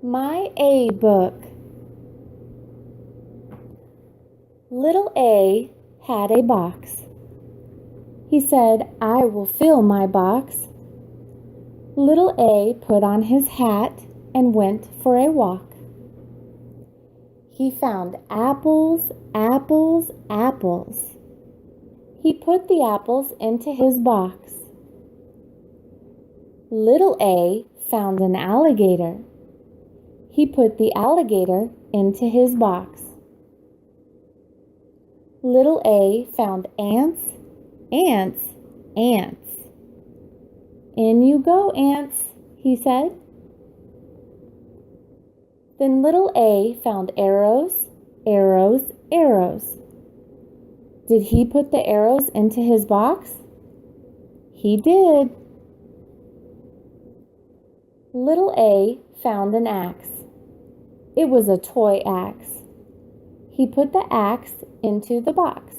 My A book. Little A had a box. He said, "I will fill my box." Little A put on his hat and went for a walk. He found apples, apples, apples. He put the apples into his box. Little A found an alligator. He put the alligator into his box. Little A found ants, ants, ants. "In you go, ants," he said. Then little A found arrows, arrows, arrows. Did he put the arrows into his box? He did. Little A found an axe. It was a toy axe. He put the axe into the box.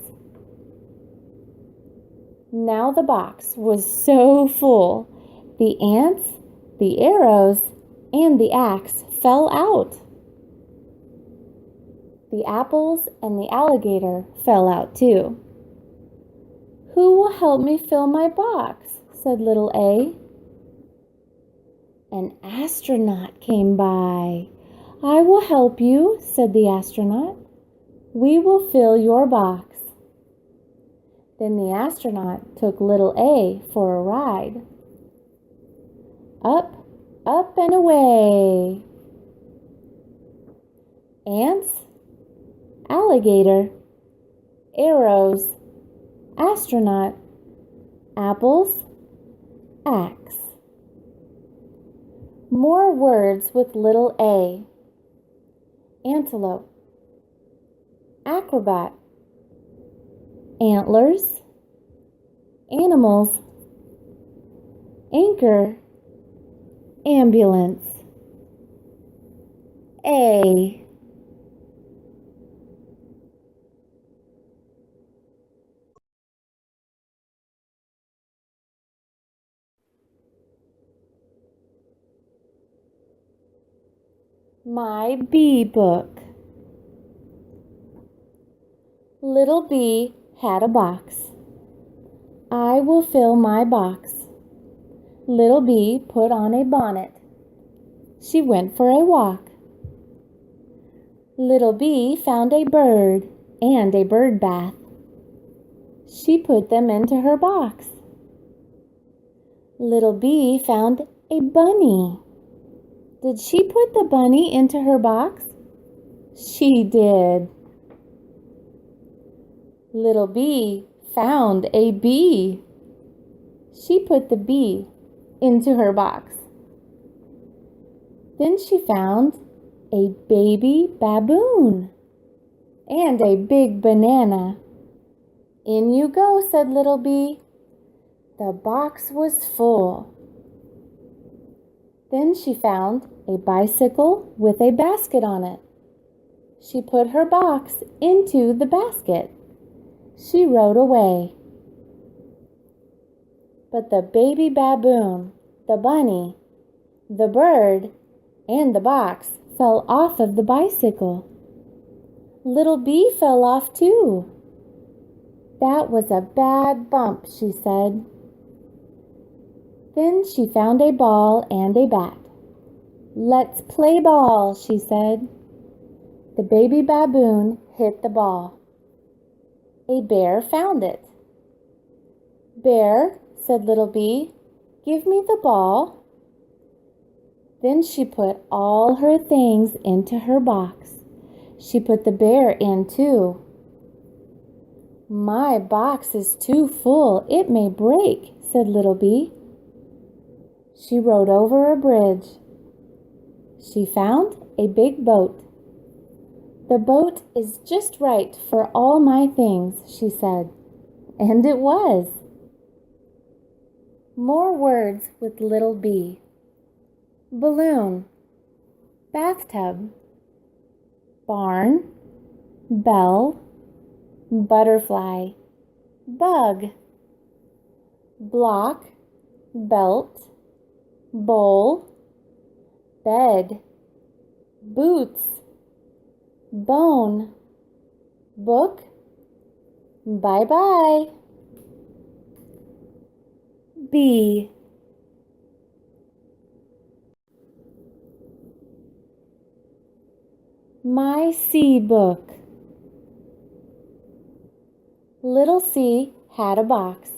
Now the box was so full, the ants, the arrows, and the axe fell out. The apples and the alligator fell out too. "Who will help me fill my box?" said little A. An astronaut came by. "I will help you," said the astronaut. "We will fill your box." Then the astronaut took little A for a ride. Up, up and away. Ants, alligator, arrows, astronaut, apples, axe. More words with little A. Antelope, acrobat, antlers, animals, anchor, ambulance. A. My B book. Little B had a box. "I will fill my box." Little B put on a bonnet. She went for a walk. Little B found a bird and a bird bath. She put them into her box. Little B found a bunny. Did she put the bunny into her box? She did. Little B found a bee. She put the bee into her box. Then she found a baby baboon and a big banana. "In you go," said little B. The box was full. Then she found a bicycle with a basket on it. She put her box into the basket. She rode away. But the baby baboon, the bunny, the bird, and the box fell off of the bicycle. Little B fell off too. "That was a bad bump," she said. Then she found a ball and a bat. "Let's play ball," she said. The baby baboon hit the ball. A bear found it. "Bear," said little B, "give me the ball." Then she put all her things into her box. She put the bear in too. "My box is too full. It may break," said little B. She rode over a bridge. She found a big boat. "The boat is just right for all my things," she said. And it was. More words with little B. Balloon, bathtub, barn, bell, butterfly, bug, block, belt, bowl, bed, boots, bone, book. Bye-bye. B. My C book. Little C had a box.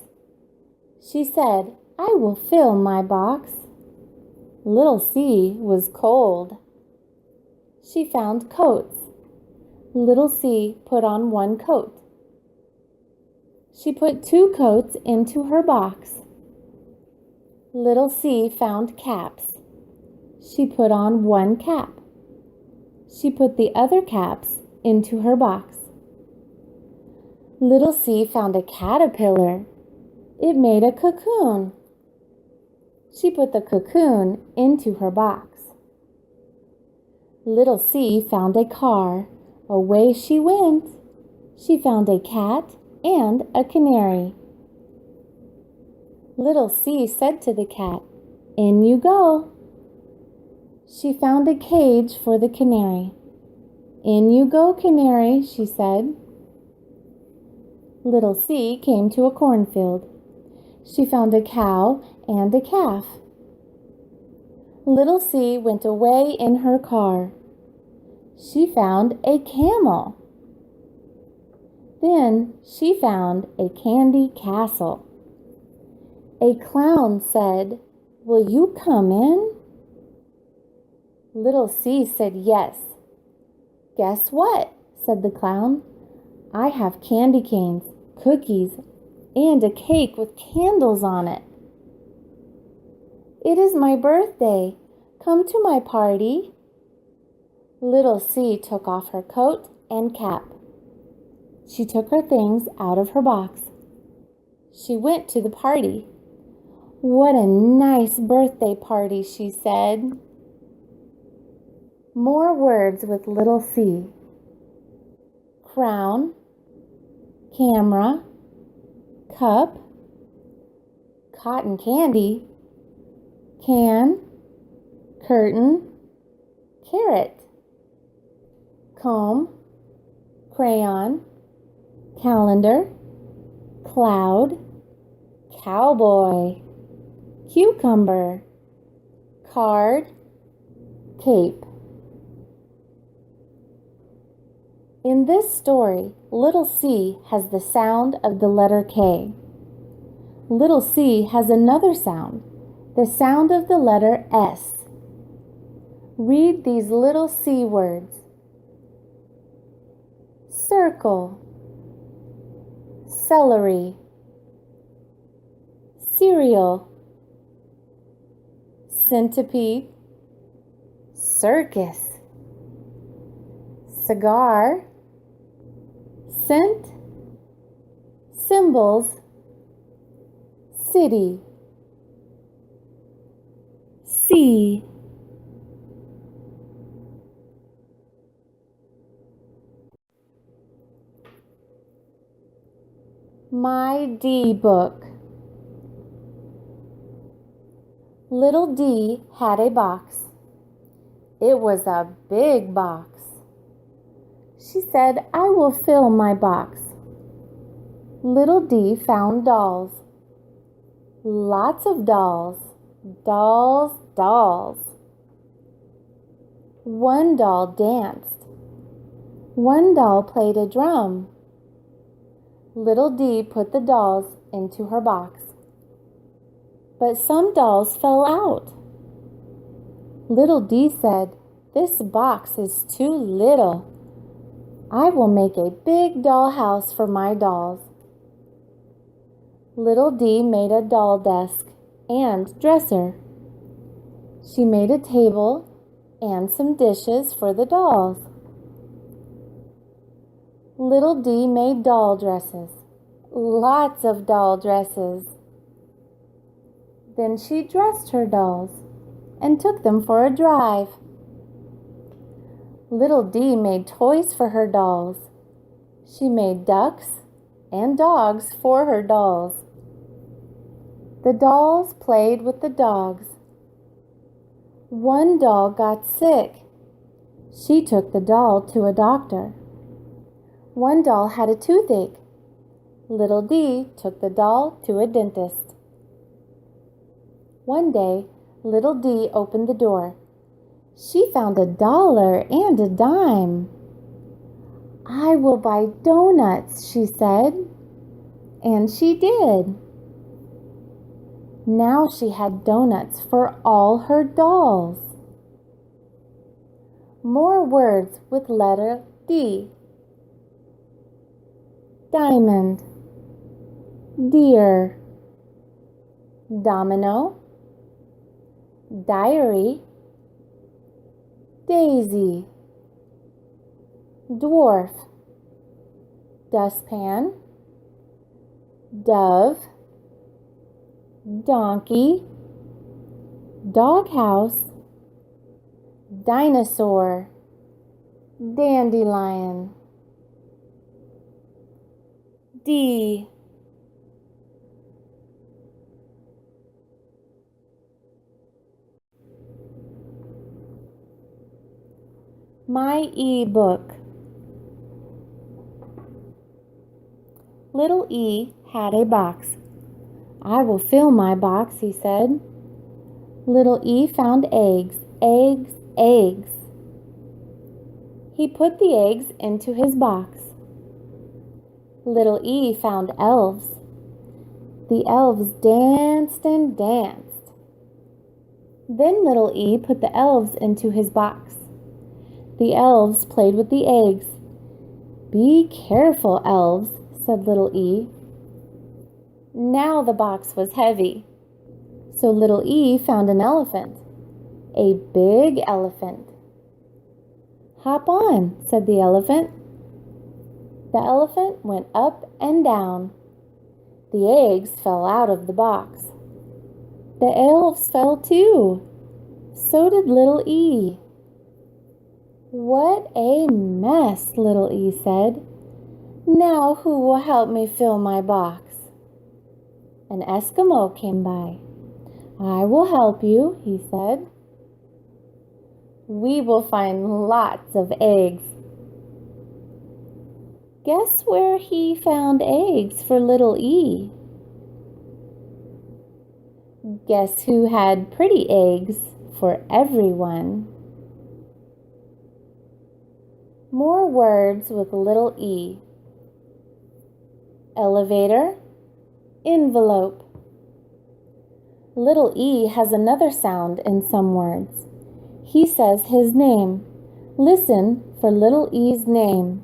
She said, I will fill my box. Little C was cold. She found coats. Little C put on one coat. She put two coats into her box. Little C found caps. She put on one cap. She put the other caps into her box. Little C found a caterpillar. It made a cocoon. She put the cocoon into her box. Little C found a car. Away she went. She found a cat and a canary. Little C said to the cat, In you go. She found a cage for the canary. In you go, canary, she said. Little C came to a cornfield. She found a cow and a calf. Little C went away in her car. She found a camel. Then she found a candy castle. A clown said, Will you come in? Little C said yes. Guess what? Said the clown. I have candy canes, cookies, and a cake with candles on it. It is my birthday. Come to my party. Little C took off her coat and cap. She took her things out of her box. She went to the party. What a nice birthday party, she said. More words with little C. Crown, camera, cup, cotton candy, can, curtain, carrot, comb, crayon, calendar, cloud, cowboy, cucumber, card, cape. In this story, little C has the sound of the letter K. Little C has another sound, the sound of the letter S. Read these little C words. Circle, celery, cereal, centipede, circus, cigar, scent, symbols, city, C. My D book. Little D had a box. It was a big box. She said, I will fill my box. Little D found dolls. Lots of dolls. Dolls, dolls. One doll danced. One doll played a drum. Little D put the dolls into her box. But some dolls fell out. Little D said, This box is too little. I will make a big doll house for my dolls. Little D made a doll desk and dresser. She made a table and some dishes for the dolls. Little D made doll dresses, lots of doll dresses. Then she dressed her dolls and took them for a drive. Little D made toys for her dolls. She made ducks and dogs for her dolls. The dolls played with the dogs. One doll got sick. She took the doll to a doctor. One doll had a toothache. Little D took the doll to a dentist. One day, Little D opened the door. She found $1 and a dime. "I will buy donuts," she said. And she did. Now she had donuts for all her dolls. More words with letter D. Diamond, deer, domino, diary, daisy, dwarf, dustpan, dove, donkey, doghouse, dinosaur, dandelion. D. My e-book. Little E had a box. "I will fill my box," he said. Little E found eggs, eggs, eggs. He put the eggs into his box. Little E found elves. The elves danced and danced. Then Little E put the elves into his box. The elves played with the eggs. "Be careful, elves," said Little E. Now the box was heavy. So Little E found an elephant, a big elephant. "Hop on," said the elephant. The elephant went up and down. The eggs fell out of the box. The elves fell too. So did Little E. "What a mess," Little E said. "Now who will help me fill my box?" An Eskimo came by. "I will help you," he said. "We will find lots of eggs." Guess where he found eggs for Little E? Guess who had pretty eggs for everyone? More words with Little E. Elevator, envelope. Little E has another sound in some words. He says his name. Listen for Little E's name.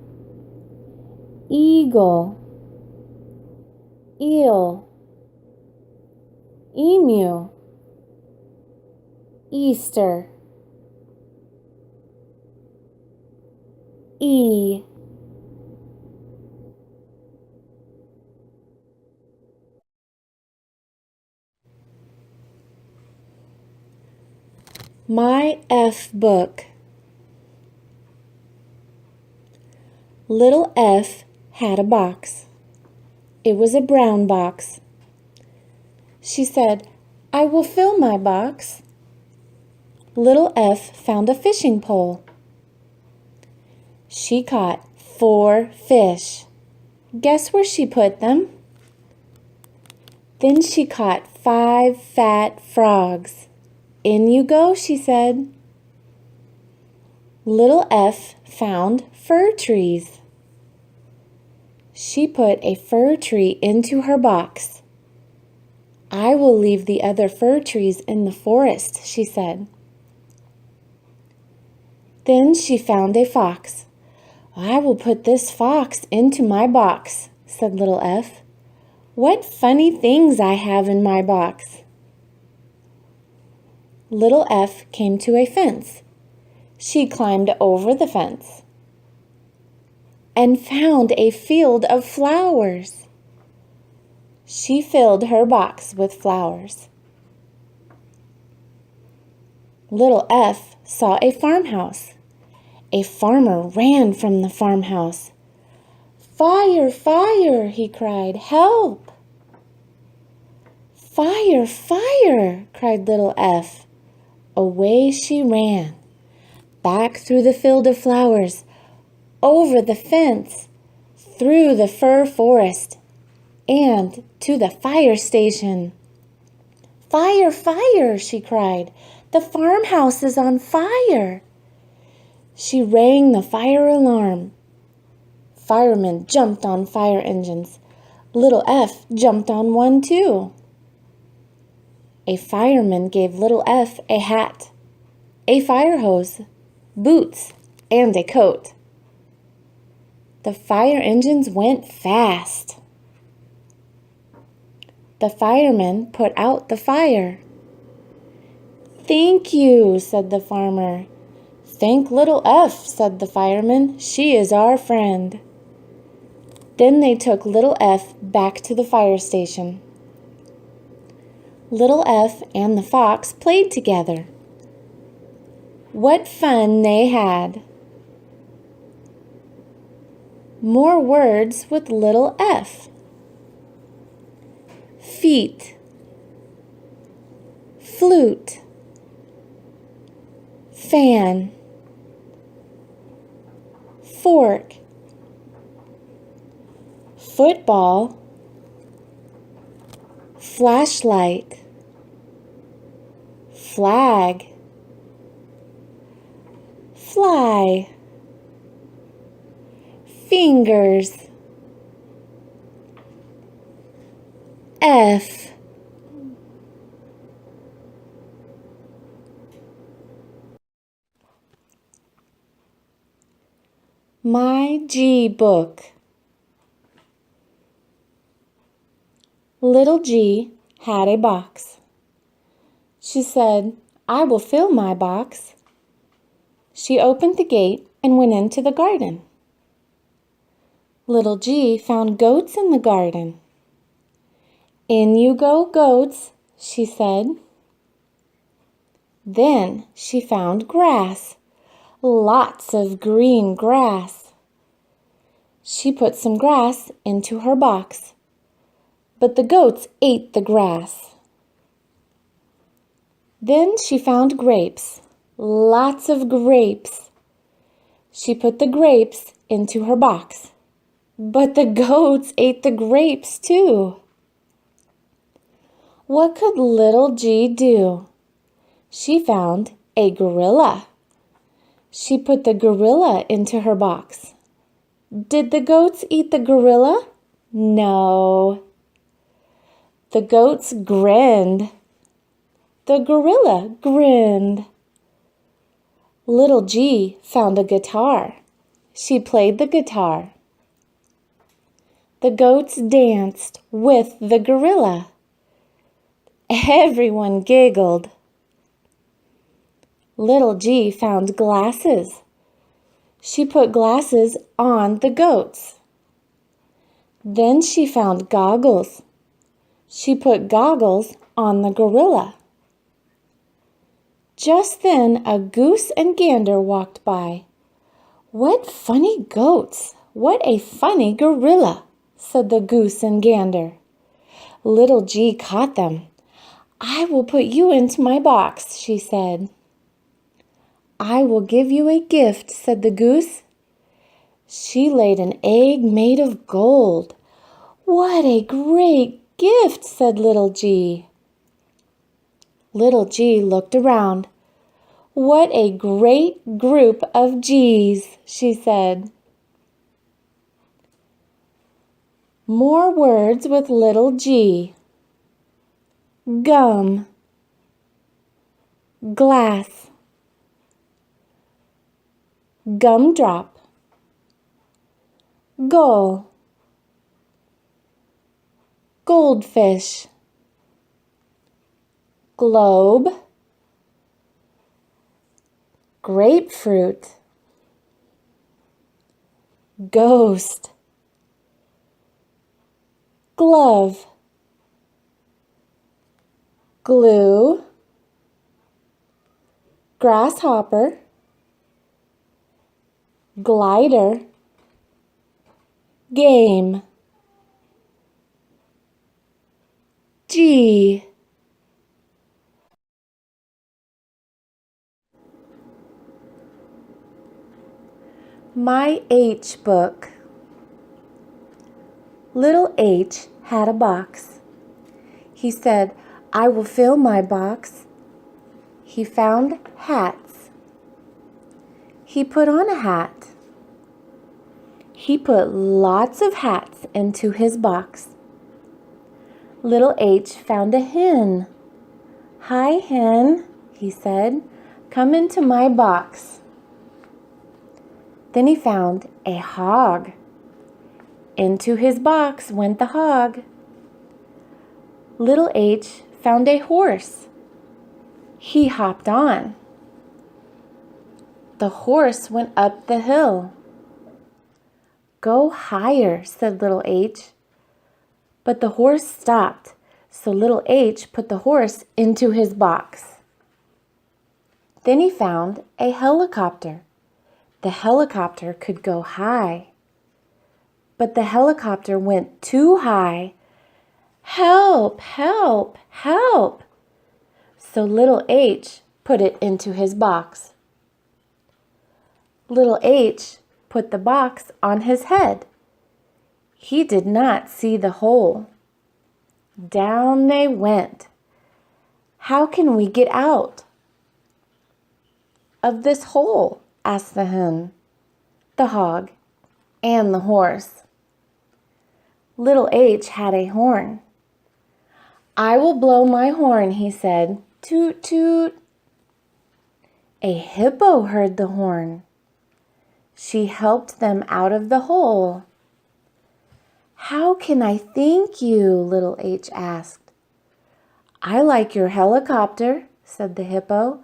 Eagle, eel, emu, Easter. E. My F book. Little F had a box. It was a brown box. She said, "I will fill my box." Little F found a fishing pole. She caught 4 fish. Guess where she put them? Then she caught 5 fat frogs. "In you go," she said. Little F found fir trees. She put a fir tree into her box. "I will leave the other fir trees in the forest," she said. Then she found a fox. "I will put this fox into my box," said Little F. "What funny things I have in my box." Little F came to a fence. She climbed over the fence and found a field of flowers. She filled her box with flowers. Little F saw a farmhouse. A farmer ran from the farmhouse. "Fire, fire!" he cried. "Help!" "Fire, fire!" cried Little F. Away she ran. back through the field of flowers, over the fence, through the fir forest, and to the fire station. "Fire, fire!" she cried. "The farmhouse is on fire!" She rang the fire alarm. Firemen jumped on fire engines. Little F jumped on one too. A fireman gave Little F a hat, a fire hose, boots, and a coat. The fire engines went fast. The firemen put out the fire. "Thank you," said the farmer. "Thank Little F," said the fireman. "She is our friend." Then they took Little F back to the fire station. Little F and the fox played together. What fun they had! More words with Little F. Feet, flute, fan, fork, football, flashlight, flag, fly, fingers, F. My G book. Little G had a box. She said, "I will fill my box." She opened the gate and went into the garden. Little G found goats in the garden. "In you go, goats," she said. Then she found grass, lots of green grass. She put some grass into her box, but the goats ate the grass. Then she found grapes, lots of grapes. She put the grapes into her box, but the goats ate the grapes too. What could Little G do? She found a gorilla. She put the gorilla into her box. Did the goats eat the gorilla? No. The goats grinned. The gorilla grinned. Little G found a guitar. She played the guitar. The goats danced with the gorilla. Everyone giggled. Little G found glasses. She put glasses on the goats. Then she found goggles. She put goggles on the gorilla. Just then a goose and gander walked by. "What funny goats! What a funny gorilla!" said the goose and gander. Little G caught them. "I will put you into my box," she said. "I will give you a gift," said the goose. She laid an egg made of gold. "What a great gift," said Little G. Little G looked around. "What a great group of G's," she said. More words with Little G. Gum, glass, gumdrop, gull, goldfish, globe, grapefruit, ghost, glove, glue, grasshopper, glider, game, G. My H book. Little H had a box. He said, I will fill my box. He found hats. He put on a hat. He put lots of hats into his box. Little H found a hen. Hi, hen, he said. Come into my box. Then he found a hog. Into his box went the hog. Little H found a horse. He hopped on. The horse went up the hill. Go higher, said Little H. But the horse stopped, so Little H put the horse into his box. Then he found a helicopter. The helicopter could go high. But the helicopter went too high. Help, help, help! So Little H put it into his box. Little H put the box on his head. He did not see the hole. Down they went. How can we get out of this hole? Asked the hen, the hog, and the horse. Little H had a horn. I will blow my horn, he said. Toot, toot. A hippo heard the horn. She helped them out of the hole. How can I thank you? Little H asked. I like your helicopter, said the hippo.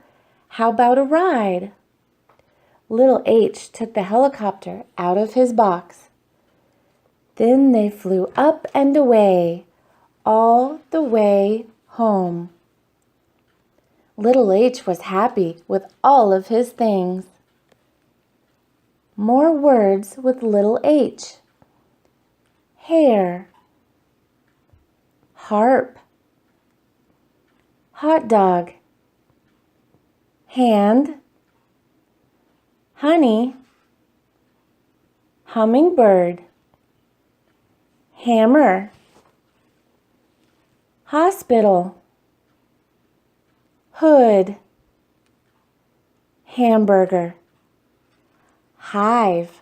How about a ride? Little H took the helicopter out of his box. Then they flew up and away, all the way home. Little H was happy with all of his things. More words with Little H. Hair, harp, hot dog, hand, honey, hummingbird, hammer, hospital, hood, hamburger, hive,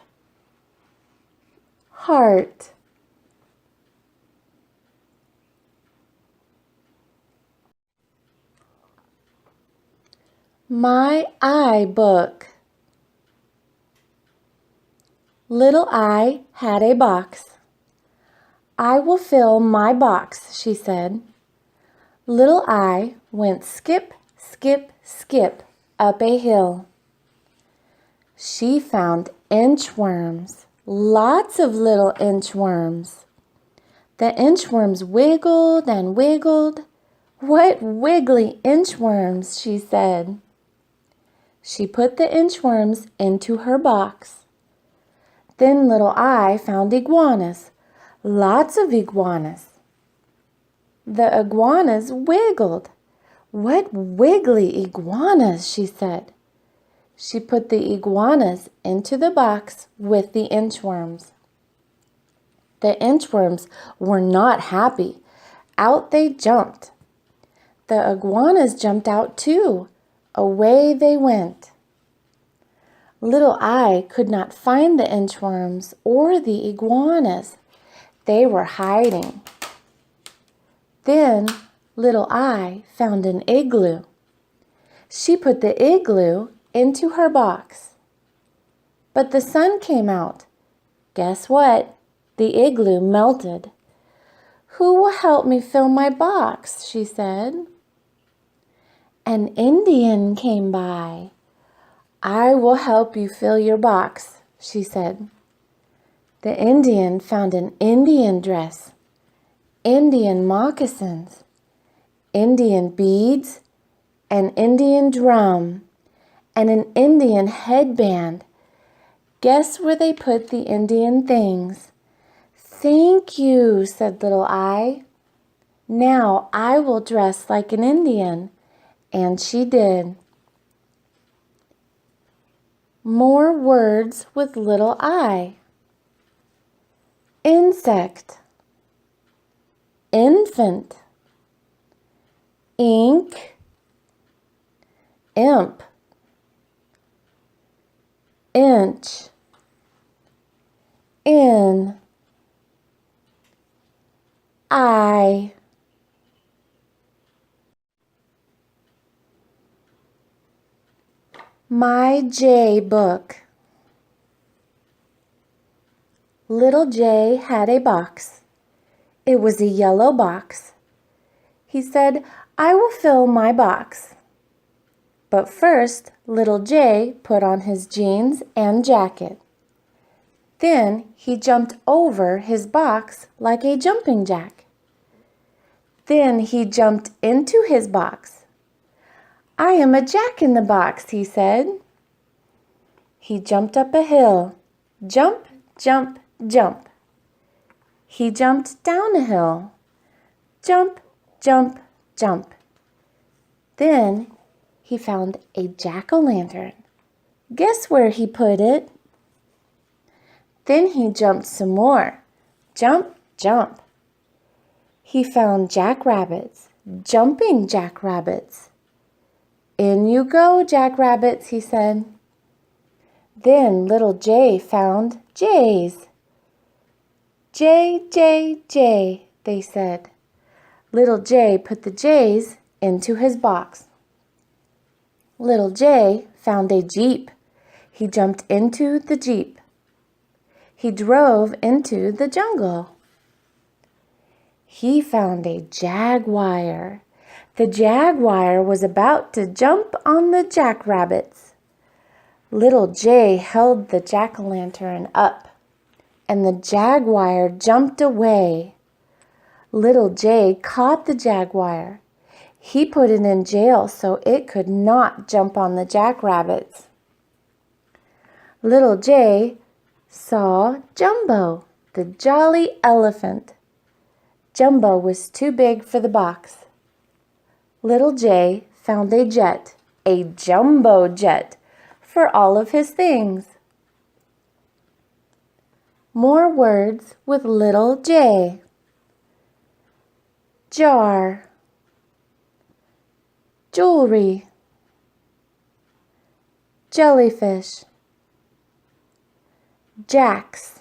heart. My I book. Little I had a box. I will fill my box, she said. Little I went skip, skip, skip up a hill. She found inchworms, lots of little inchworms. The inchworms wiggled and wiggled. What wiggly inchworms, she said. She put the inchworms into her box. Then Little I found iguanas, lots of iguanas. The iguanas wiggled. What wiggly iguanas, she said. She put the iguanas into the box with the inchworms. The inchworms were not happy. Out they jumped. The iguanas jumped out too. Away they went. Little I could not find the inchworms or the iguanas. They were hiding. Then Little I found an igloo. She put the igloo into her box. But the sun came out. Guess what? The igloo melted. Who will help me fill my box? She said. An Indian came by. I will help you fill your box, she said. The Indian found an Indian dress, Indian moccasins, Indian beads, an Indian drum, and an Indian headband. Guess where they put the Indian things? Thank you, said Little I. Now I will dress like an Indian. And she did. More words with little I. Insect, infant, ink, imp, inch, in, I. My J book. Little J had a box. It was a yellow box. He said, I will fill my box. But first, little J put on his jeans and jacket. Then he jumped over his box like a jumping jack. Then he jumped into his box. I am a jack in the box, he said. He jumped up a hill. Jump, jump, jump. He jumped down a hill. Jump, jump, jump. Then he found a jack-o'-lantern. Guess where he put it? Then he jumped some more. Jump, jump. He found jackrabbits, jumping jackrabbits. In you go, jackrabbits, he said. Then little J found jays. J, J, J, they said. Little J put the jays into his box. Little J found a jeep. He jumped into the jeep. He drove into the jungle. He found a jaguar. The jaguar was about to jump on the jackrabbits. Little J held the jack-o'-lantern up, and the jaguar jumped away. Little J caught the jaguar. He put it in jail so it could not jump on the jackrabbits. Little J saw Jumbo, the jolly elephant. Jumbo was too big for the box. Little J found a jet, a jumbo jet, for all of his things. More words with little J. Jar, jewelry, jellyfish, jacks,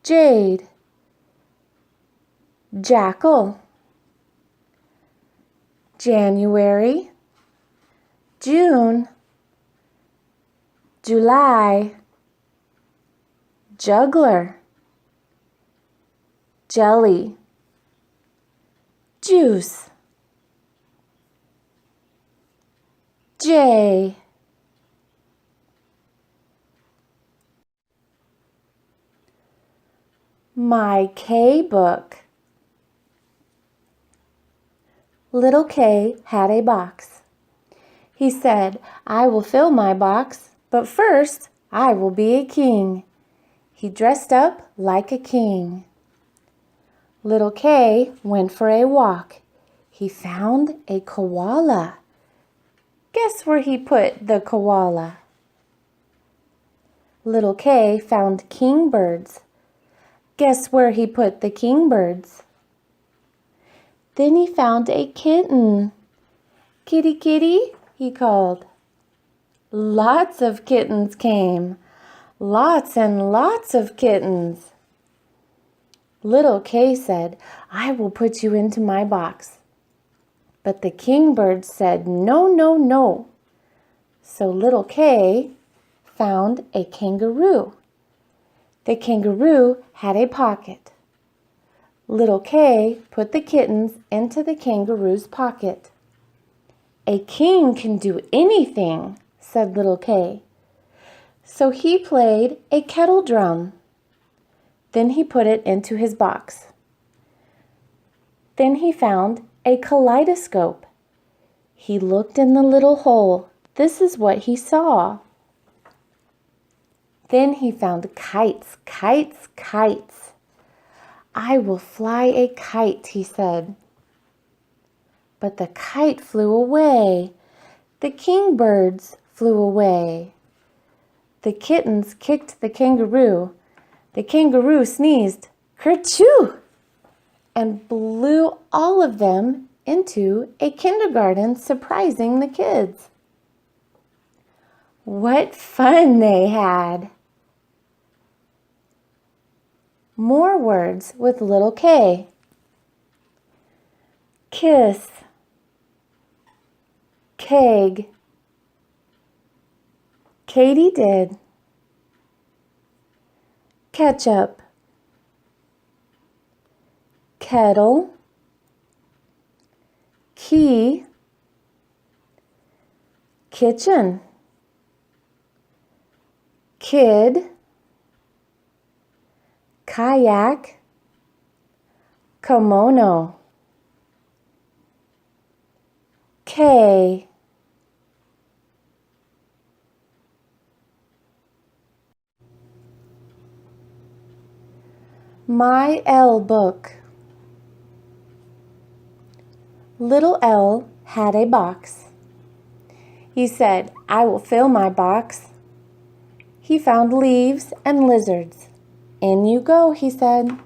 jade, jackal, January, June, July, juggler, jelly, juice, J. My K book. Little K had a box. He said, I will fill my box, but first I will be a king. He dressed up like a king. Little K went for a walk. He found a koala. Guess where he put the koala? Little K found kingbirds. Guess where he put the kingbirds? Then he found a kitten. Kitty, kitty, he called. Lots of kittens came. Lots and lots of kittens. Little K said, I will put you into my box. But the kingbird said, no, no, no. So little K found a kangaroo. The kangaroo had a pocket. Little K put the kittens into the kangaroo's pocket. A king can do anything, said little K. So he played a kettle drum. Then he put it into his box. Then he found a kaleidoscope. He looked in the little hole. This is what he saw. Then he found kites, kites, kites. I will fly a kite, he said. But the kite flew away. The kingbirds flew away. The kittens kicked the kangaroo. The kangaroo sneezed, kerchoo, and blew all of them into a kindergarten, surprising the kids. What fun they had! More words with little K. Kiss, keg, Katie did. Ketchup, kettle, key, kitchen, kid, kayak, kimono, K. My L book. Little L had a box. He said, I will fill my box. He found leaves and lizards. In you go, he said.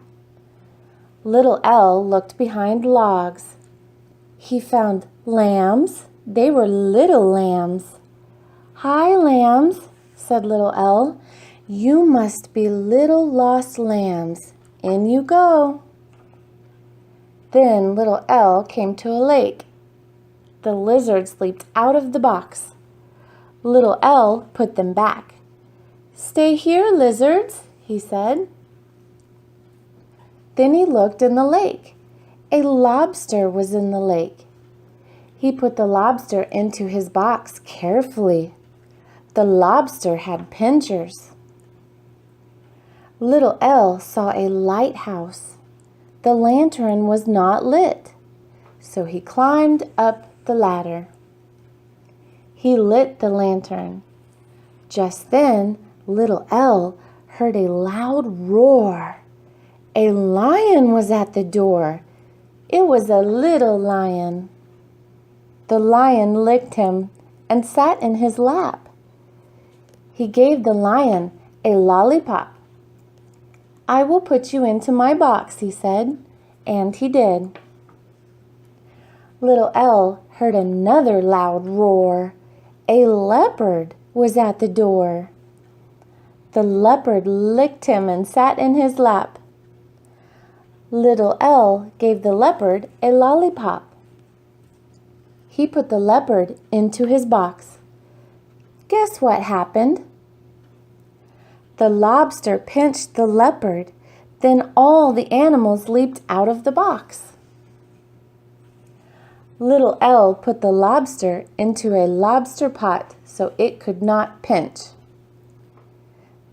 Little L looked behind logs. He found lambs. They were little lambs. Hi, lambs, said little L. You must be little lost lambs. In you go. Then little L came to a lake. The lizards leaped out of the box. Little L put them back. Stay here, lizards, he said. Then he looked in the lake. A lobster was in the lake. He put the lobster into his box carefully. The lobster had pincers. Little L saw a lighthouse. The lantern was not lit, so he climbed up the ladder. He lit the lantern. Just then, little L heard a loud roar. A lion was at the door. It was a little lion. The lion licked him and sat in his lap. He gave the lion a lollipop. I will put you into my box, he said, and he did. Little L heard another loud roar. A leopard was at the door. The leopard licked him and sat in his lap. Little L gave the leopard a lollipop. He put the leopard into his box. Guess what happened? The lobster pinched the leopard. Then all the animals leaped out of the box. Little L put the lobster into a lobster pot so it could not pinch.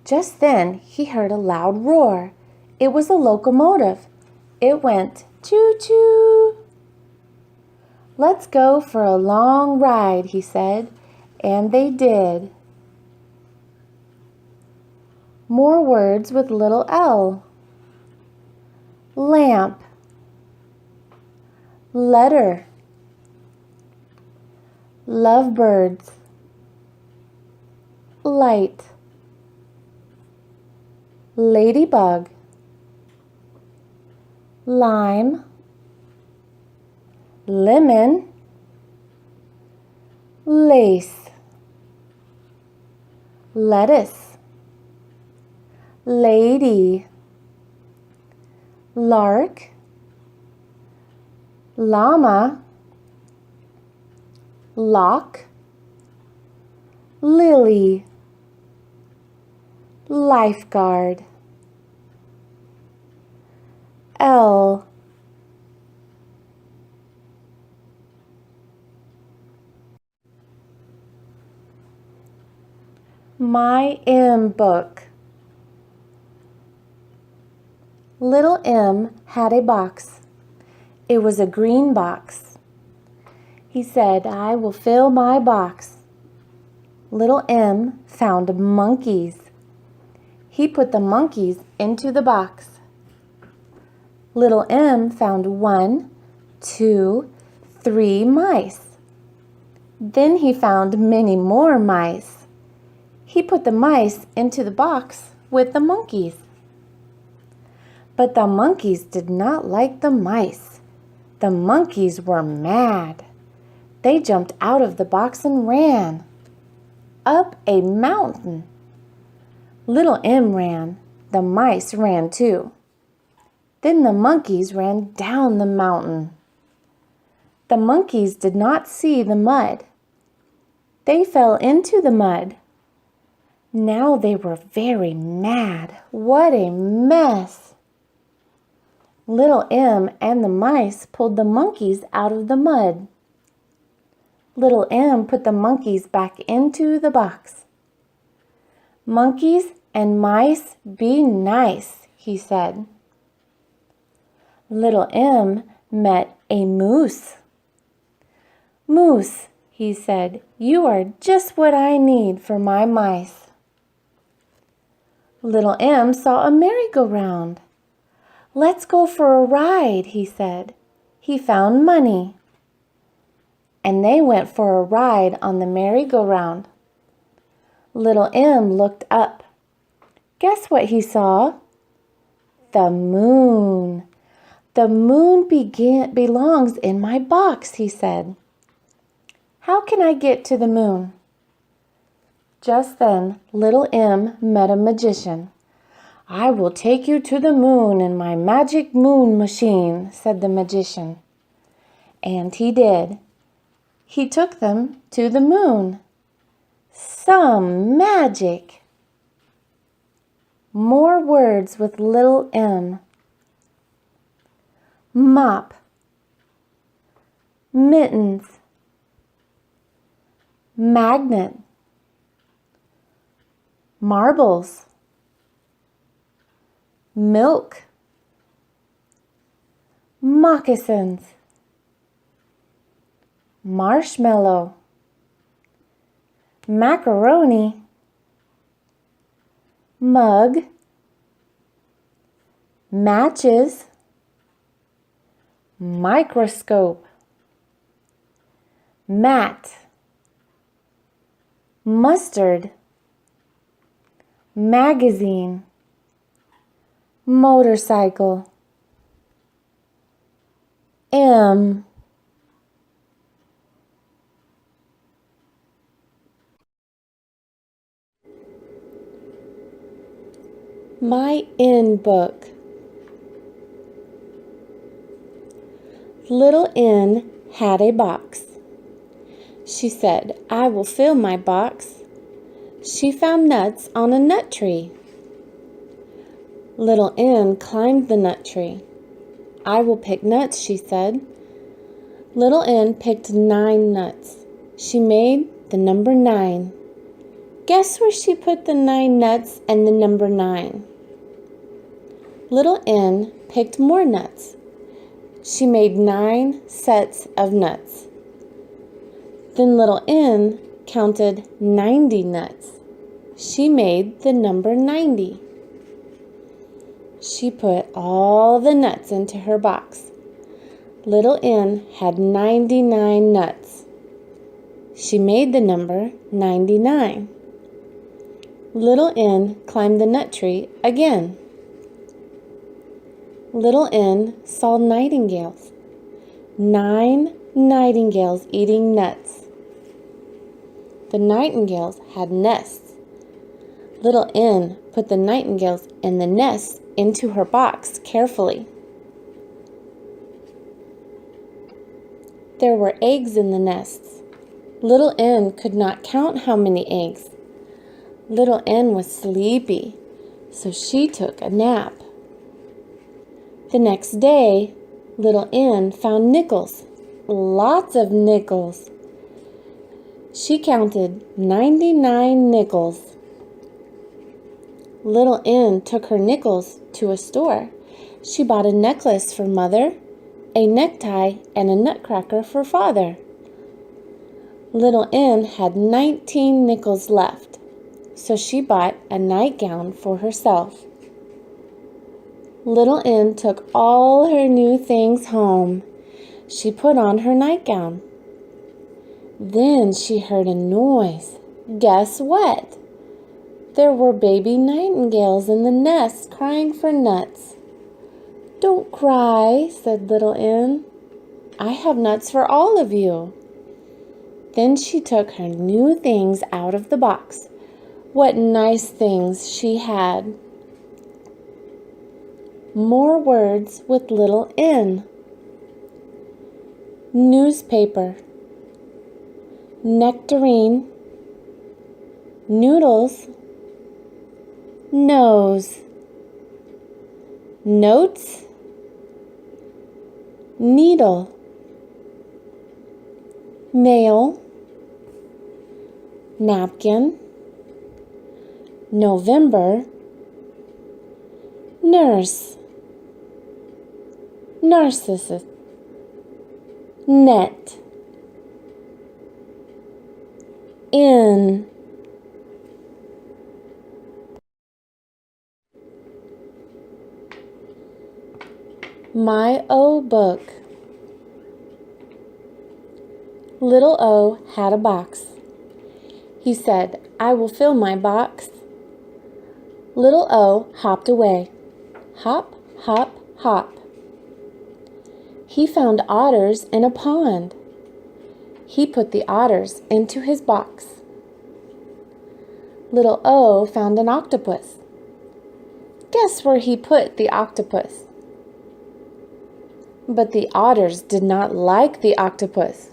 Just then he heard a loud roar. It was a locomotive. It went choo-choo. Let's go for a long ride, he said, and they did. More words with little L. Lamp, letter, lovebirds, light, ladybug, lime, lemon, lace, lettuce, lady, lark, llama, lock, lily, lifeguard, L, my M book. Little M had a box. It was a green box. He said, I will fill my box. Little M found monkeys. He put the monkeys into the box. Little M found 1, 2, 3 mice. Then he found many more mice. He put the mice into the box with the monkeys. But the monkeys did not like the mice. The monkeys were mad. They jumped out of the box and ran up a mountain. Little M ran. The mice ran too. Then the monkeys ran down the mountain. The monkeys did not see the mud. They fell into the mud. Now they were very mad. What a mess! Little M and the mice pulled the monkeys out of the mud. Little M put the monkeys back into the box. "Monkeys and mice, be nice," he said. Little M met a moose. "Moose," he said, "you are just what I need for my mice." Little M saw a merry-go-round. "Let's go for a ride," he said. He found money. And they went for a ride on the merry-go-round. Little M looked up. Guess what he saw? The moon. "The moon belongs in my box," he said. "How can I get to the moon?" Just then, Little M met a magician. "I will take you to the moon in my magic moon machine," said the magician. And he did. He took them to the moon. Some magic! More words with Little M. Mop, mittens, magnet, marbles, milk, moccasins, marshmallow, macaroni, mug, matches, microscope, mat, mustard, magazine, motorcycle, M. My N book. Little N had a box. She said, "I will fill my box." She found nuts on a nut tree. Little N climbed the nut tree. "I will pick nuts," she said. Little N picked 9 nuts. She made the number 9. Guess where she put the 9 nuts and the number 9? Little N picked more nuts. She made 9 sets of nuts. Then Little N counted 90 nuts. She made the number 90. She put all the nuts into her box. Little N had 99 nuts. She made the number 99. Little N climbed the nut tree again. Little N saw nightingales. 9 nightingales eating nuts. The nightingales had nests. Little N put the nightingales and the nests into her box carefully. There were eggs in the nests. Little N could not count how many eggs. Little N was sleepy, so she took a nap. The next day, Little N found nickels, lots of nickels. She counted 99 nickels. Little N took her nickels to a store. She bought a necklace for Mother, a necktie, and a nutcracker for Father. Little N had 19 nickels left, so she bought a nightgown for herself. Little N took all her new things home. She put on her nightgown. Then she heard a noise. Guess what? There were baby nightingales in the nest crying for nuts. Don't cry, said Little N. I have nuts for all of you. Then she took her new things out of the box. What nice things she had. More words with Little N. Newspaper, nectarine, noodles, nose, notes, needle, mail, napkin, November, nurse, narcissus, net, in, my O book. Little O had a box. He said, I will fill my box. Little O hopped away. Hop, hop, hop. He found otters in a pond. He put the otters into his box. Little O found an octopus. Guess where he put the octopus? But the otters did not like the octopus.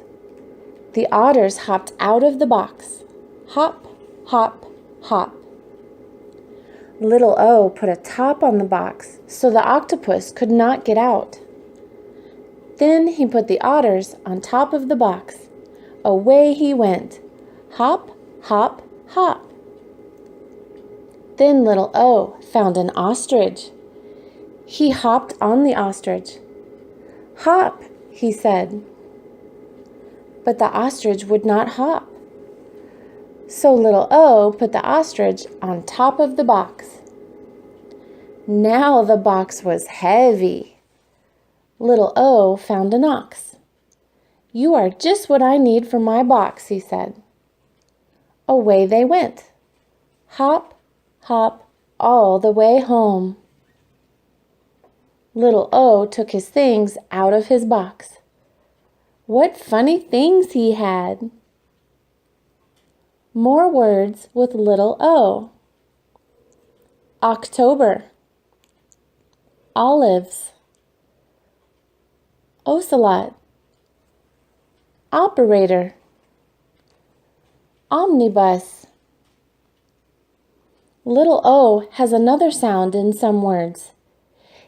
The otters hopped out of the box. Hop, hop, hop. Little O put a top on the box so the octopus could not get out. Then he put the otters on top of the box. Away he went. Hop, hop, hop. Then Little O found an ostrich. He hopped on the ostrich. Hop, he said. But the ostrich would not hop. So Little O put the ostrich on top of the box. Now the box was heavy. Little O found an ox. You are just what I need for my box, he said. Away they went. Hop, hop, all the way home. Little O took his things out of his box. What funny things he had! More words with Little O. October, olives, ocelot, operator, omnibus. Little O has another sound in some words.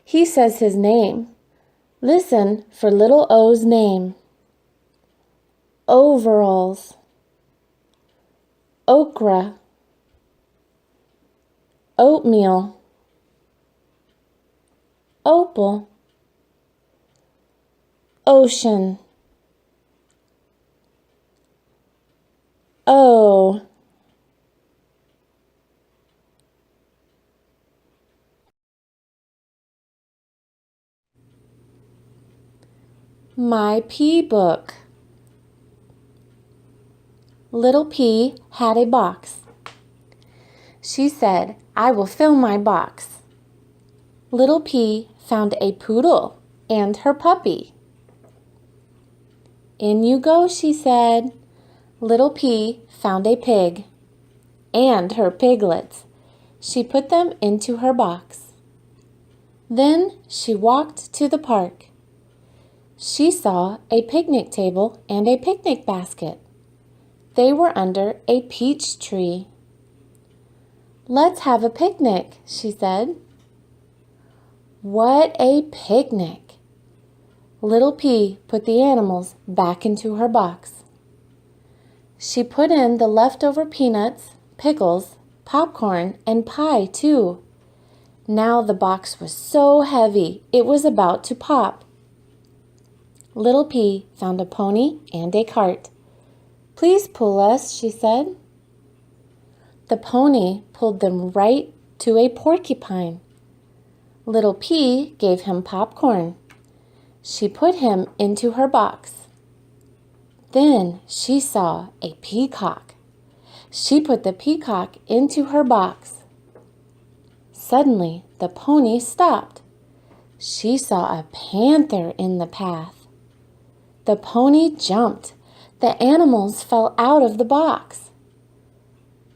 He says his name. Listen for Little O's name. Overalls, okra, oatmeal, opal, ocean, O. My P book. Little P had a box. She said, I will fill my box. Little P found a poodle and her puppy. In you go, she said. Little P found a pig and her piglets. She put them into her box. Then she walked to the park. She saw a picnic table and a picnic basket. They were under a peach tree. Let's have a picnic, she said. What a picnic! Little P put the animals back into her box. She put in the leftover peanuts, pickles, popcorn, and pie, too. Now the box was so heavy it was about to pop. Little P found a pony and a cart. Please pull us, she said. The pony pulled them right to a porcupine. Little P gave him popcorn. She put him into her box. Then she saw a peacock. She put the peacock into her box. Suddenly, the pony stopped. She saw a panther in the path. The pony jumped. The animals fell out of the box.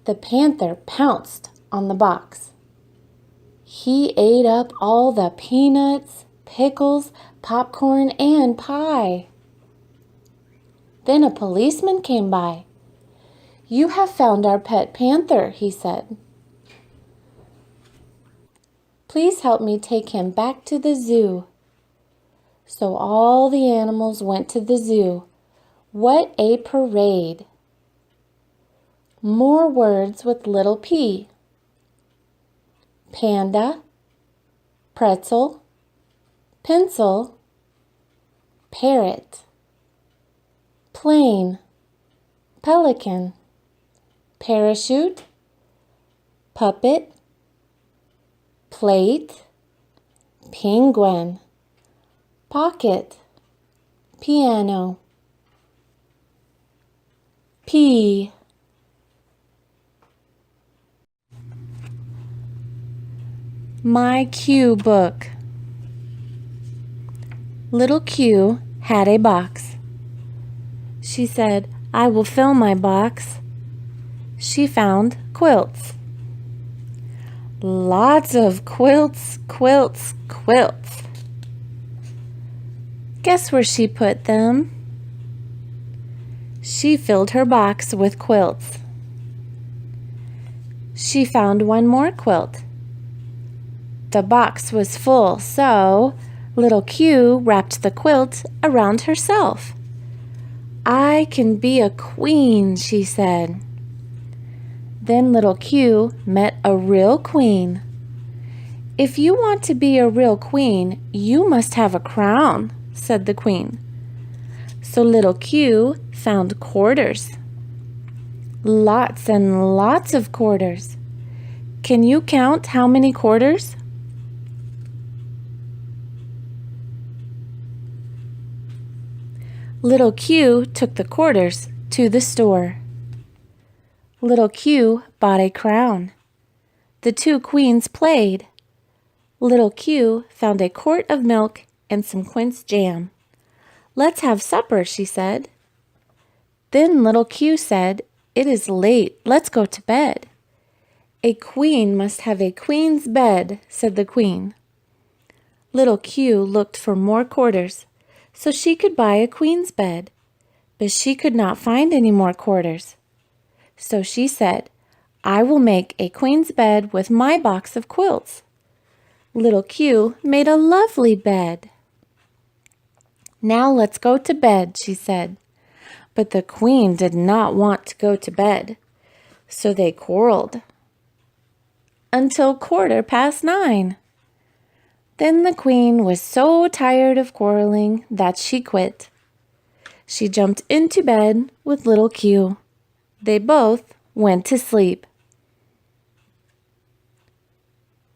The panther pounced on the box. He ate up all the peanuts, pickles, popcorn, and pie. Then a policeman came by. "You have found our pet panther," he said. "Please help me take him back to the zoo." So all the animals went to the zoo. What a parade! More words with little p. Panda, pretzel, pencil, parrot, plane, pelican, parachute, puppet, plate, penguin, pocket, piano, pea. My Q book. Little Q had a box. She said, "I will fill my box." She found quilts. Lots of quilts, quilts, quilts. Guess where she put them? She filled her box with quilts. She found one more quilt. The box was full, so little Q wrapped the quilt around herself. "I can be a queen," she said. Then little Q met a real queen. "If you want to be a real queen, you must have a crown," said the queen. So little Q found quarters. Lots and lots of quarters. Can you count how many quarters? Little Q took the quarters to the store. Little Q bought a crown. The two queens played. Little Q found a quart of milk and some quince jam. "Let's have supper," she said. Then little Q said, "It is late. Let's go to bed." "A queen must have a queen's bed," said the queen. Little Q looked for more quarters so she could buy a queen's bed, but she could not find any more quarters. So she said, "I will make a queen's bed with my box of quilts." Little Q made a lovely bed. "Now let's go to bed," she said. But the queen did not want to go to bed, so they quarreled until 9:15. Then the queen was so tired of quarreling that she quit. She jumped into bed with little Q. They both went to sleep.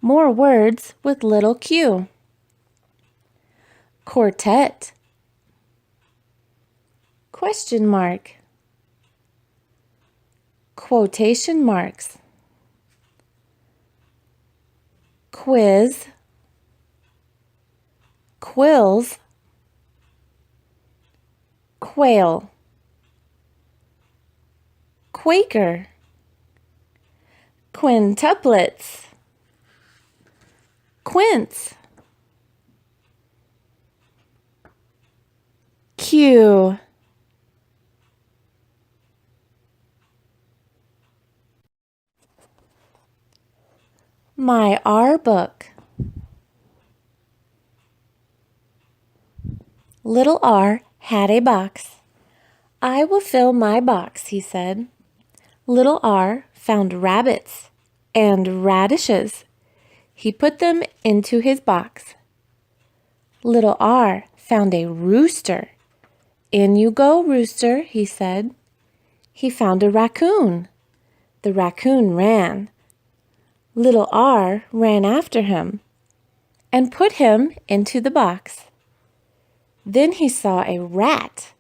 More words with little Q. Quartet. Question mark. Quotation marks. Quiz. Quills. Quail. Quaker. Quintuplets. Quince. Q. My R book. Little R had a box. "I will fill my box," he said. Little R found rabbits and radishes. He put them into his box. Little R found a rooster. "In you go, rooster," he said. He found a raccoon. The raccoon ran. Little R ran after him and put him into the box. Then he saw a rat.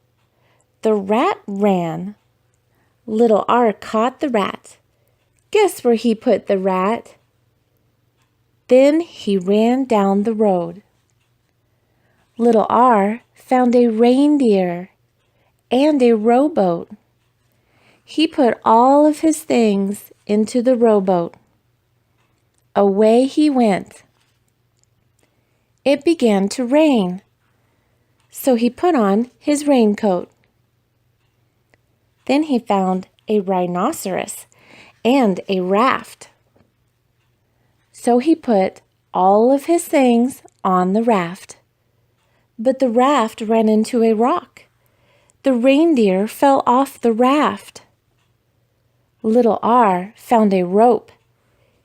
The rat ran. Little R caught the rat. Guess where he put the rat? Then he ran down the road. Little R found a reindeer and a rowboat. He put all of his things into the rowboat. Away he went. It began to rain, so he put on his raincoat. Then he found a rhinoceros and a raft. So he put all of his things on the raft. But the raft ran into a rock. The reindeer fell off the raft. Little R found a rope.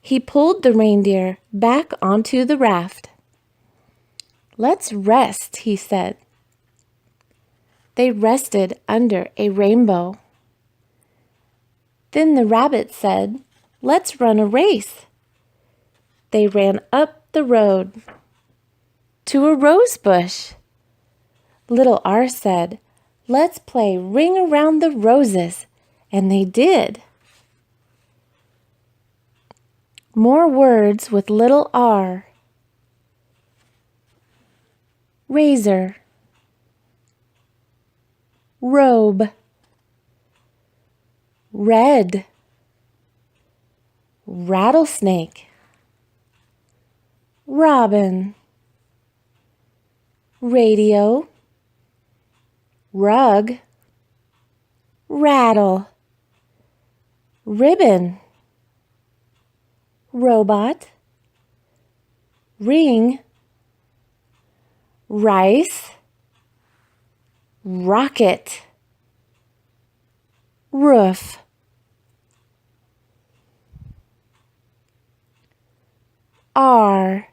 He pulled the reindeer back onto the raft. "Let's rest," he said. They rested under a rainbow. Then the rabbit said, "Let's run a race." They ran up the road to a rose bush. Little R said, "Let's play Ring Around the Roses," and they did. More words with little R. Razor, robe, red, rattlesnake, robin, radio, rug, rattle, ribbon, robot, ring, rice, rocket, roof. R.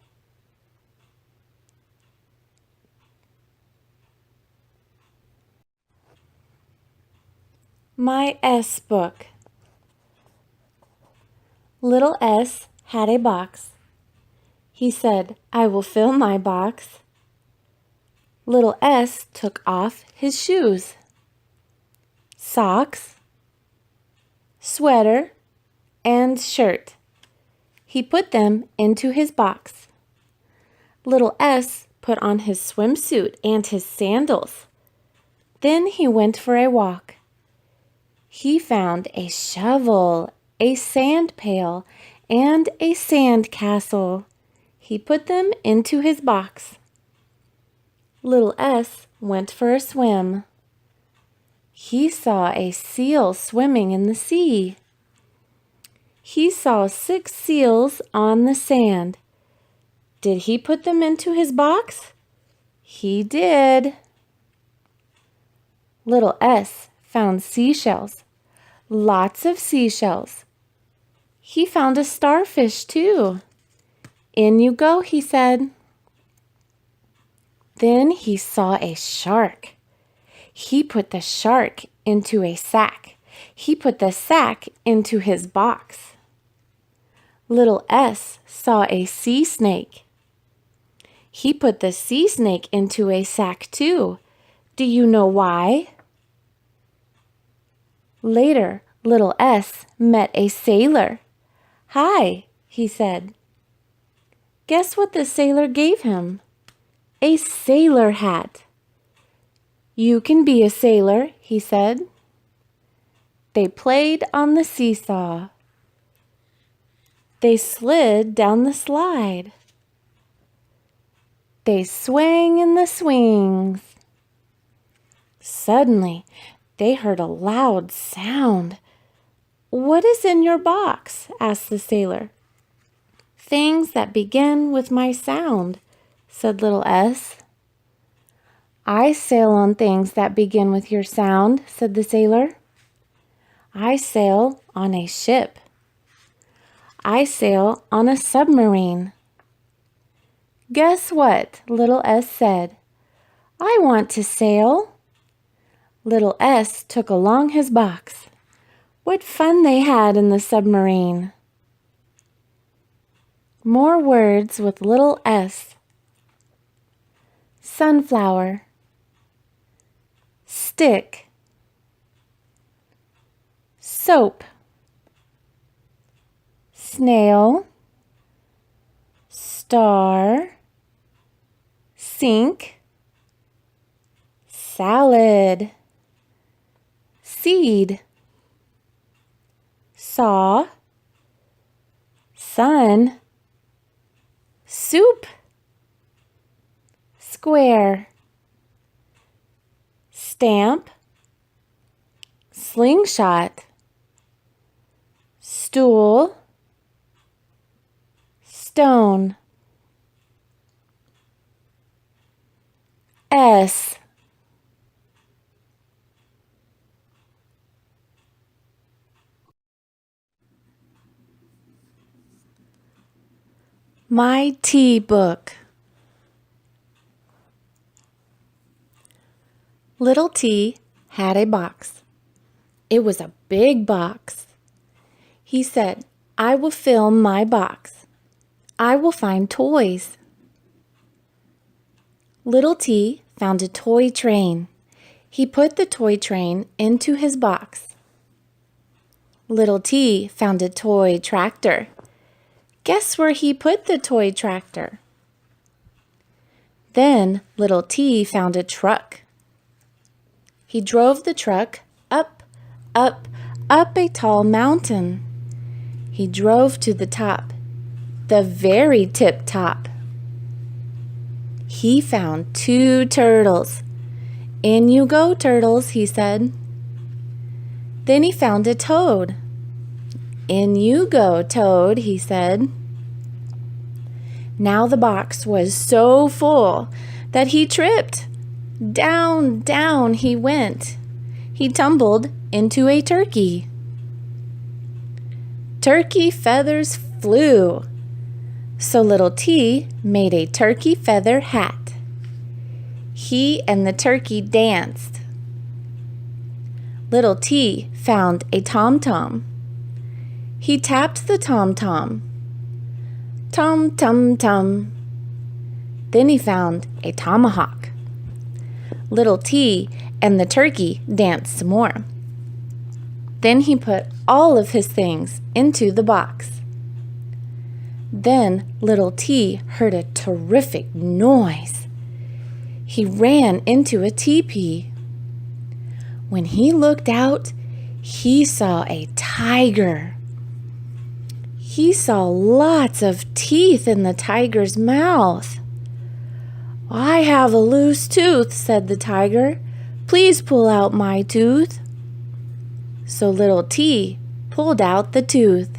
My S book. Little S had a box. He said, "I will fill my box." Little S took off his shoes, socks, sweater, and shirt. He put them into his box. Little S put on his swimsuit and his sandals. Then he went for a walk. He found a shovel, a sand pail, and a sand castle. He put them into his box. Little S went for a swim. He saw a seal swimming in the sea. He saw 6 seals on the sand. Did he put them into his box? He did. Little S found seashells, lots of seashells. He found a starfish too. "In you go," he said. Then he saw a shark. He put the shark into a sack. He put the sack into his box. Little S saw a sea snake. He put the sea snake into a sack too. Do you know why? Later, little S met a sailor. "Hi," he said. Guess what the sailor gave him? A sailor hat. "You can be a sailor," he said. They played on the seesaw. They slid down the slide. They swang in the swings. Suddenly, they heard a loud sound. "What is in your box?" asked the sailor. "Things that begin with my sound," said little S. "I sail on things that begin with your sound," said the sailor. "I sail on a ship. I sail on a submarine." Guess what? Little S said. "I want to sail." Little S took along his box. What fun they had in the submarine. More words with little S. Sunflower, stick, soap, snail, star, sink, salad, seed, saw, sun, soup, square, stamp, slingshot, stool, stone, S, my tea book. Little T had a box. It was a big box. He said, I will fill my box. I will find toys. Little T found a toy train. He put the toy train into his box. Little T found a toy tractor. Guess where he put the toy tractor? Then Little T found a truck. He drove the truck up, up, up a tall mountain. He drove to the top, the very tip top. He found 2 turtles. In you go, turtles, he said. Then he found a toad. In you go, toad, he said. Now the box was so full that he tripped. Down, down he went. He tumbled into a turkey. Turkey feathers flew. So Little T made a turkey feather hat. He and the turkey danced. Little T found a tom-tom. He tapped the tom-tom. Tom-tum-tum. Then he found a tomahawk. Little T and the turkey danced some more. Then he put all of his things into the box. Then Little T heard a terrific noise. He ran into a teepee. When he looked out, he saw a tiger. He saw lots of teeth in the tiger's mouth. I have a loose tooth, said the tiger. Please pull out my tooth. So Little T pulled out the tooth.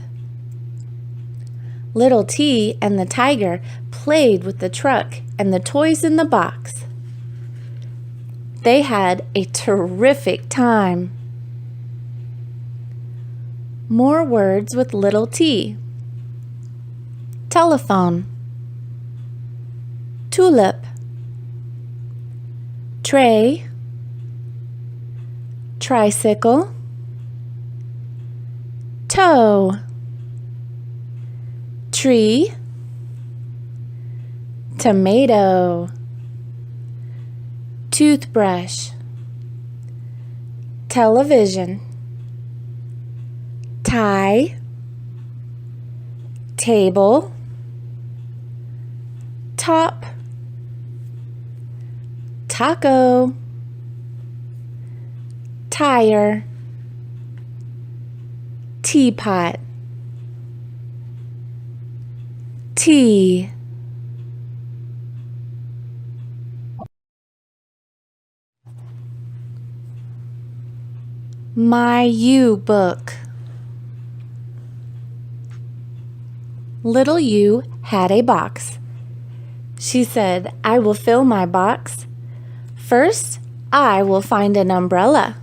Little T and the tiger played with the truck and the toys in the box. They had a terrific time. More words with Little T. Telephone, tulip, tray, tricycle, toe, tree, tomato, toothbrush, television, tie, table, top, taco, tire, teapot, tea. My U book. Little U had a box. She said, I will fill my box. First, I will find an umbrella.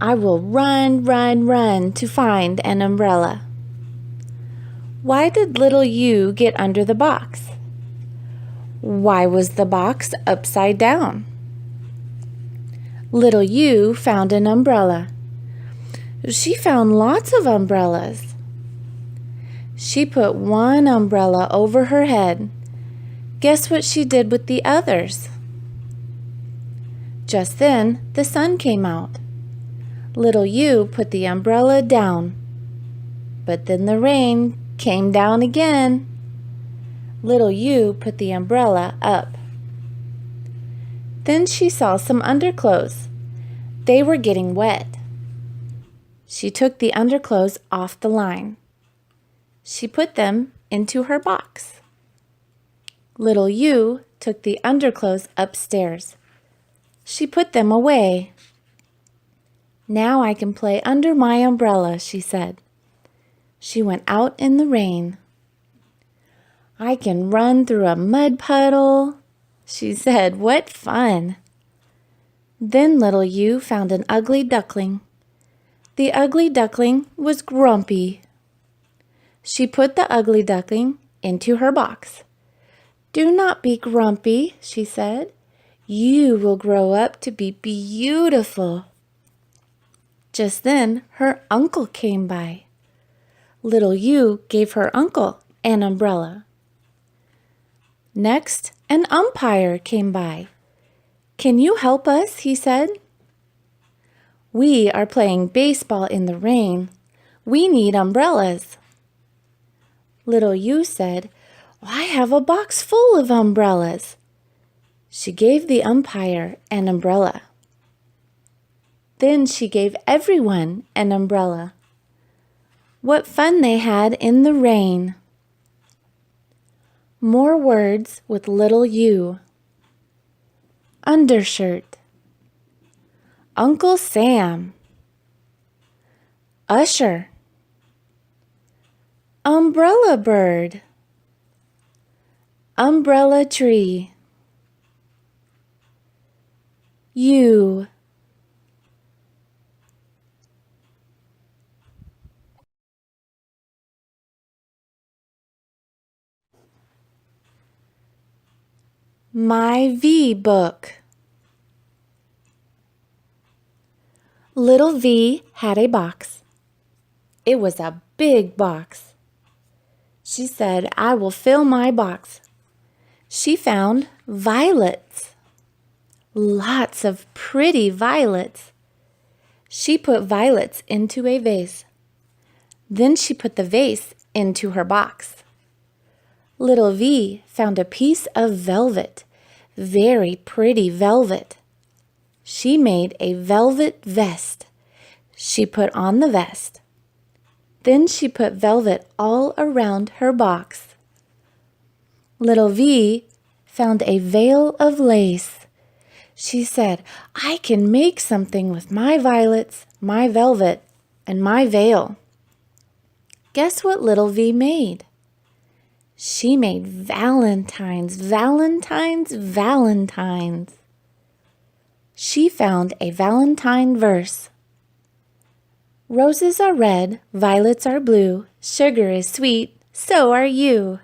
I will run, run, run to find an umbrella. Why did little U get under the box? Why was the box upside down? Little U found an umbrella. She found lots of umbrellas. She put one umbrella over her head. Guess what she did with the others? Just then, the sun came out. Little U put the umbrella down. But then the rain came down again. Little U put the umbrella up. Then she saw some underclothes. They were getting wet. She took the underclothes off the line. She put them into her box. Little U took the underclothes upstairs. She put them away. Now I can play under my umbrella, she said. She went out in the rain. I can run through a mud puddle, she said. What fun! Then little U found an ugly duckling. The ugly duckling was grumpy. She put the ugly duckling into her box. Do not be grumpy, she said. You will grow up to be beautiful. Just then, her uncle came by. Little U gave her uncle an umbrella. Next, an umpire came by. Can you help us? He said. We are playing baseball in the rain. We need umbrellas. Little U said, I have a box full of umbrellas. She gave the umpire an umbrella. Then she gave everyone an umbrella. What fun they had in the rain! More words with little U. Undershirt. Uncle Sam. Usher. Umbrella bird. Umbrella tree. U. My V book. Little V had a box. It was a big box. She said, I will fill my box. She found violets. Lots of pretty violets. She put violets into a vase. Then she put the vase into her box. Little V found a piece of velvet, very pretty velvet. She made a velvet vest. She put on the vest. Then she put velvet all around her box. Little V found a veil of lace. She said, I can make something with my violets, my velvet, and my veil. Guess what little V made? She made valentines, valentines, valentines. She found a valentine verse. Roses are red, violets are blue, sugar is sweet, so are you.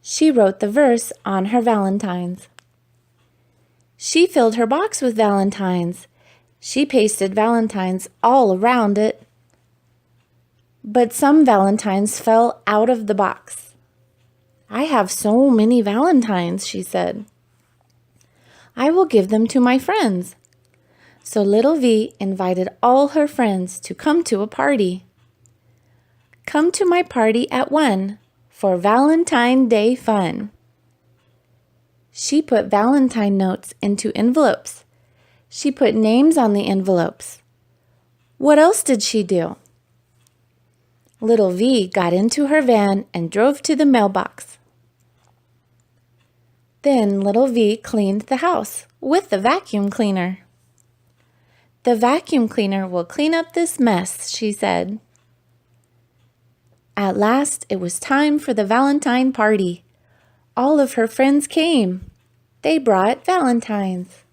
She wrote the verse on her valentines. She filled her box with valentines. She pasted valentines all around it. But some valentines fell out of the box. I have so many valentines, she said. I will give them to my friends. So little V invited all her friends to come to a party. Come to my party at 1 for Valentine Day fun. She put Valentine notes into envelopes. She put names on the envelopes. What else did she do? Little V got into her van and drove to the mailbox. Then little V cleaned the house with the vacuum cleaner. The vacuum cleaner will clean up this mess, she said. At last, it was time for the Valentine party. All of her friends came. They brought valentines.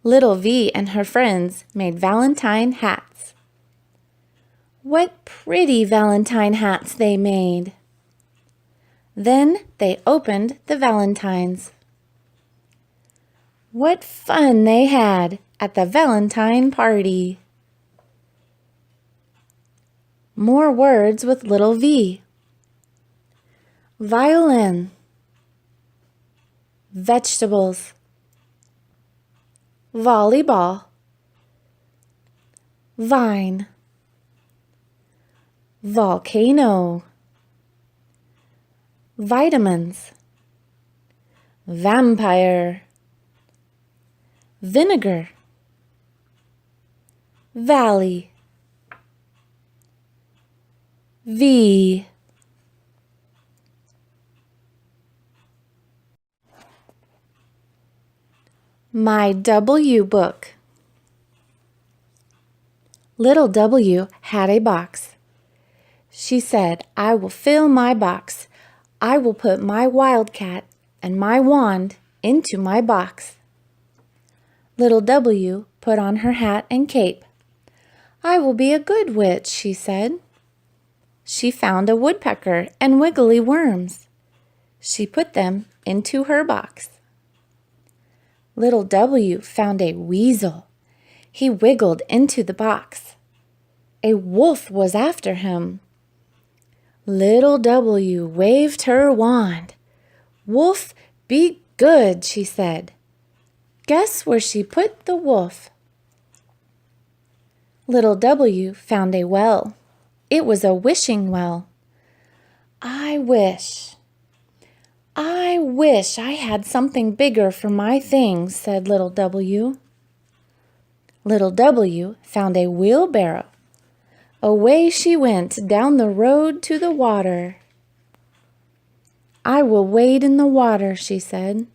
Little V and her friends made Valentine hats. What pretty Valentine hats they made! Then they opened the valentines. What fun they had at the Valentine party! More words with little V. Violin. Vegetables. Volleyball. vine, volcano, vitamins, vampire, vinegar, valley, V, my W book. Little W had a box. She said, I will fill my box. I will put my wildcat and my wand into my box. Little W put on her hat and cape. I will be a good witch, she said. She found a woodpecker and wiggly worms. She put them into her box. Little W found a weasel. He wiggled into the box. A wolf was after him. Little W waved her wand. Wolf, be good, she said. Guess where she put the wolf? Little W found a well. It was a wishing well. I wish I had something bigger for my things, said Little W. Little W found a wheelbarrow. Away she went down the road to the water. I will wade in the water, she said.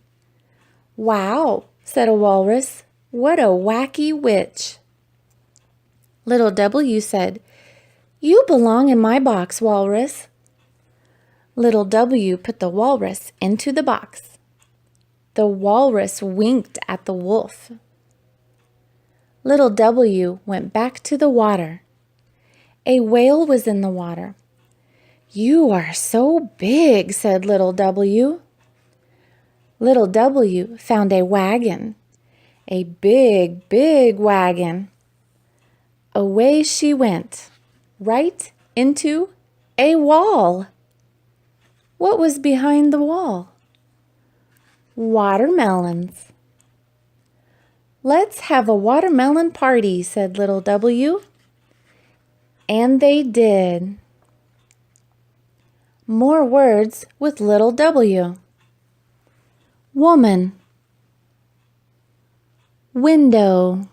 Wow, said a walrus. What a wacky witch. Little W said, You belong in my box, walrus. Little W put the walrus into the box. The walrus winked at the wolf. Little W went back to the water. A whale was in the water. You are so big, said Little W. Little W found a wagon. A big, big wagon. Away she went, right into a wall. What was behind the wall? Watermelons. Let's have a watermelon party, said Little W. And they did. More words with Little W. Woman, window,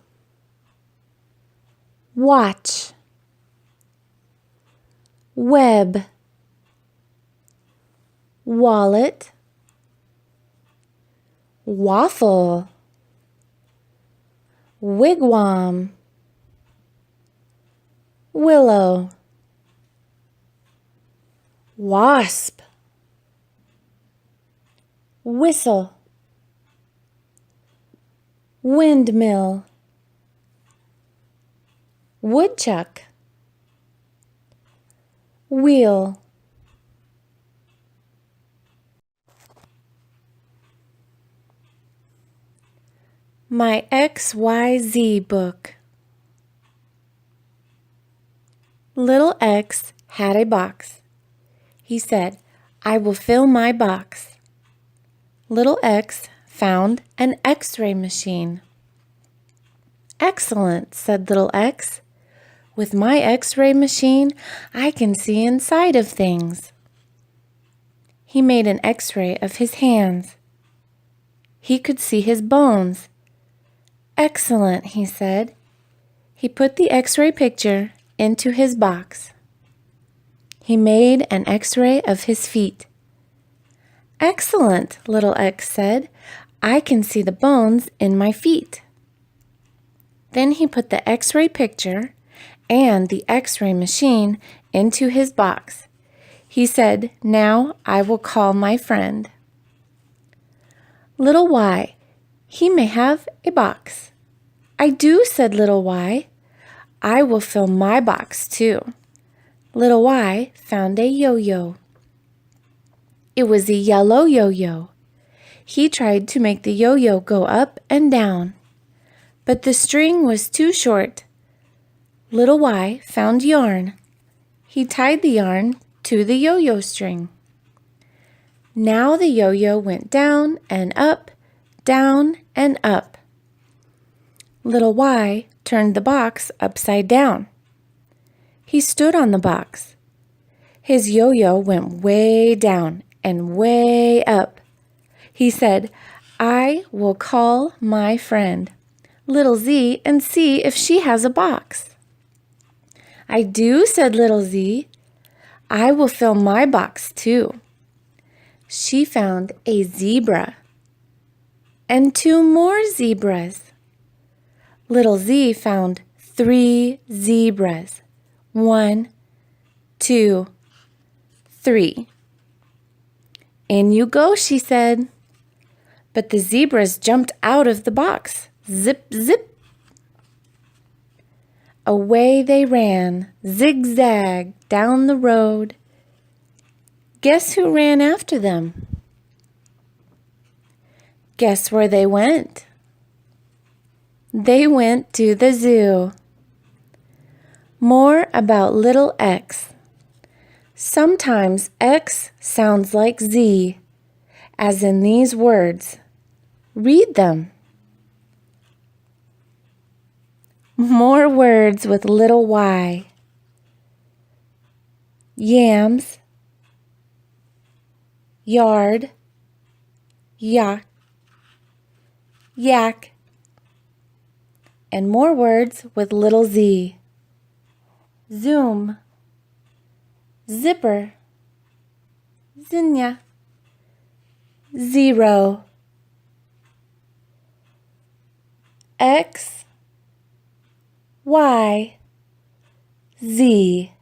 watch, web, wallet, waffle, wigwam, willow, wasp, whistle, windmill, woodchuck, wheel. My XYZ book. Little X had a box. He said, I will fill my box. Little X found an X-ray machine. Excellent, said Little X. With my X-ray machine, I can see inside of things. He made an X-ray of his hands. He could see his bones. Excellent, he said. He put the X-ray picture into his box. He made an X-ray of his feet. Excellent, Little X said. I can see the bones in my feet. Then he put the X-ray picture and the X-ray machine into his box. He said, Now I will call my friend. Little Y, he may have a box. I do, said Little Y. I will fill my box too. Little Y found a yo-yo. It was a yellow yo-yo. He tried to make the yo-yo go up and down, but the string was too short. Little Y found yarn. He tied the yarn to the yo-yo string. Now the yo-yo went down and up, down and up. Little Y turned the box upside down. He stood on the box. His yo-yo went way down and way up. He said, I will call my friend, Little Z, and see if she has a box. I do, said Little Z. I will fill my box too. She found a zebra and 2 more zebras. Little Z found 3 zebras. 1, 2, 3. In you go, she said. But the zebras jumped out of the box. Zip, zip. Away they ran, zigzag, down the road. Guess who ran after them? Guess where they went? They went to the zoo. More about little X. Sometimes X sounds like Z, as in these words. Read them. More words with little Y. Yams, yard, yak, yak, and more words with little Z. Zoom, zipper, zinnia, zero. X, Y, Z.